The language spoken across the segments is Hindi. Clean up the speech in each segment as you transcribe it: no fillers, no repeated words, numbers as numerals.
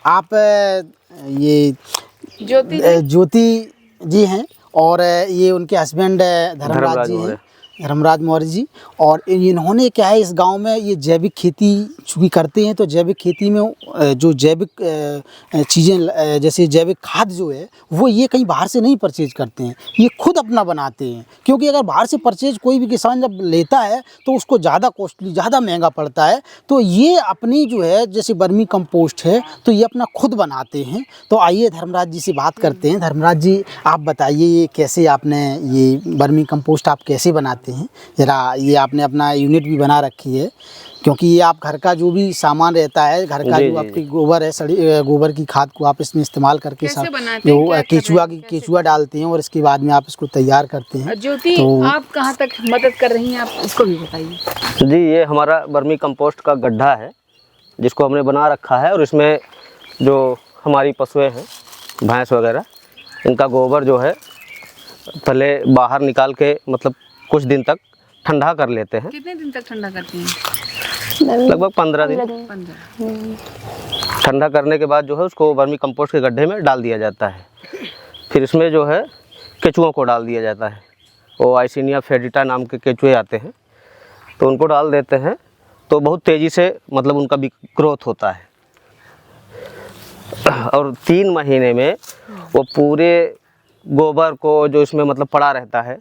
आप ये ज्योति जी हैं और ये उनके हस्बैंड धर्मराज जी हैं, धर्मराज मौर्य जी। और इन्होंने क्या है, इस गांव में ये जैविक खेती चूँकि करते हैं, तो जैविक खेती में जो जैविक चीज़ें जैसे जैविक खाद जो है वो ये कहीं बाहर से नहीं परचेज करते हैं, ये खुद अपना बनाते हैं। क्योंकि अगर बाहर से परचेज कोई भी किसान जब लेता है तो उसको ज़्यादा कॉस्टली, ज़्यादा महंगा पड़ता है। तो ये अपनी जो है जैसे वर्मी कंपोस्ट है तो ये अपना खुद बनाते हैं। तो आइए धर्मराज जी से बात करते हैं। धर्मराज जी, आप बताइए ये कैसे आपने ये वर्मी कंपोस्ट आप कैसे बनाते हैं? जरा ये आपने अपना यूनिट भी बना रखी है, क्योंकि ये आप घर का जो भी सामान रहता है, घर का जो आपकी गोबर है, सड़ी गोबर की खाद को आप इसमें इस्तेमाल करके जो केचुआ डालते हैं और इसके बाद में आप इसको तैयार करते हैं। ज्योति, तो आप कहाँ तक मदद कर रही हैं, आप इसको भी बताइए। जी, ये हमारा वर्मी कंपोस्ट का गड्ढा है जिसको हमने बना रखा है, और इसमें जो हमारी पशुएं हैं, भैंस वगैरह, इनका गोबर जो है पहले बाहर निकाल के मतलब कुछ दिन तक ठंडा कर लेते हैं। कितने दिन तक ठंडा करती हैं? लगभग 15 दिन। ठंडा करने के बाद जो है उसको वर्मी कंपोस्ट के गड्ढे में डाल दिया जाता है। फिर इसमें जो है केचुओं को डाल दिया जाता है। वो आइसिनिया फेडिटा नाम के केचुए आते हैं, तो उनको डाल देते हैं, तो बहुत तेज़ी से मतलब उनका ग्रोथ होता है। और 3 महीने में वो पूरे गोबर को जो इसमें मतलब पड़ा रहता है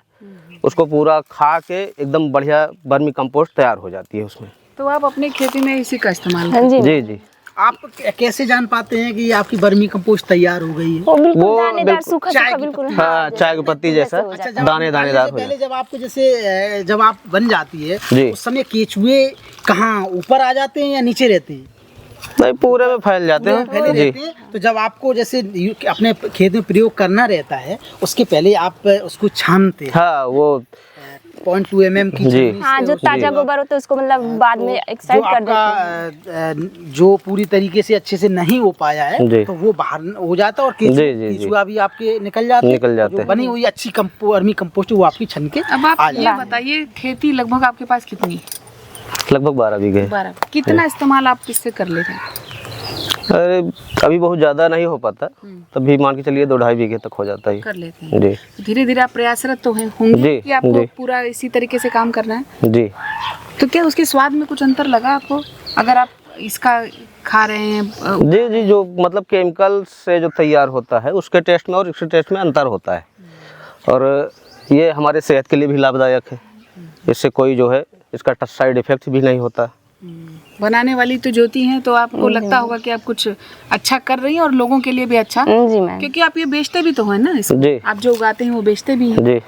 उसको पूरा खा के एकदम बढ़िया वर्मी कंपोस्ट तैयार हो जाती है उसमें। तो आप अपनी खेती में इसी का इस्तेमाल करते हैं? जी जी। आप कैसे जान पाते हैं कि आपकी वर्मी कंपोस्ट तैयार हो गई है? वो दानेदार सूखा सूखा बिल्कुल, हाँ, चाय की पत्ती जैसा दानेदार हो जाता है। जब आपको जैसे जब आप बन जाती है उस समय केचुए कहाँ ऊपर आ जाते हैं या नीचे रहते हैं? नहीं, पूरे में फैल जाते हैं जी। तो जब आपको जैसे अपने खेत में प्रयोग करना रहता है उसके पहले आप उसको छानते हैं। हाँ, वो 0.2 mm की जी। हाँ, जो ताजा गोबर होता है उसको मतलब बाद में एक्साइड कर देते हैं। जो पूरी तरीके से अच्छे से नहीं हो पाया है तो वो बाहर हो जाता है और केचुआ भी आपके निकल जाते हैं। बनी हुई अच्छी वर्मी कंपोस्ट वो आपकी छन के। अब आप ये बताइए, खेती लगभग आपके पास कितनी है? लगभग 12 बीघे। 12। कितना इस्तेमाल आप किससे कर लेते हैं? अरे अभी बहुत ज़्यादा नहीं हो पाता, तभी मान के चलिए 2-2.5 बीघे तक हो जाता है। कर लेते हैं जी। धीरे धीरे आप प्रयासरत तो होंगे कि आपको पूरा इसी तरीके से काम करना है जी। तो क्या उसके स्वाद में कुछ अंतर लगा आपको, अगर आप इसका खा रहे हैं? जी जी, जो मतलब केमिकल से जो तैयार होता है उसके टेस्ट में और इसके टेस्ट में अंतर होता है, और ये हमारे सेहत के लिए भी लाभदायक है। इससे कोई जो है इसका साइड इफेक्ट भी नहीं होता। बनाने वाली तो ज्योति हैं, तो आपको लगता होगा कि आप कुछ अच्छा कर रही हैं और लोगों के लिए भी अच्छा, जी मैम, क्योंकि आप ये बेचते भी तो हैं ना इसको। जी। आप जो उगाते हैं वो बेचते भी हैं। जी।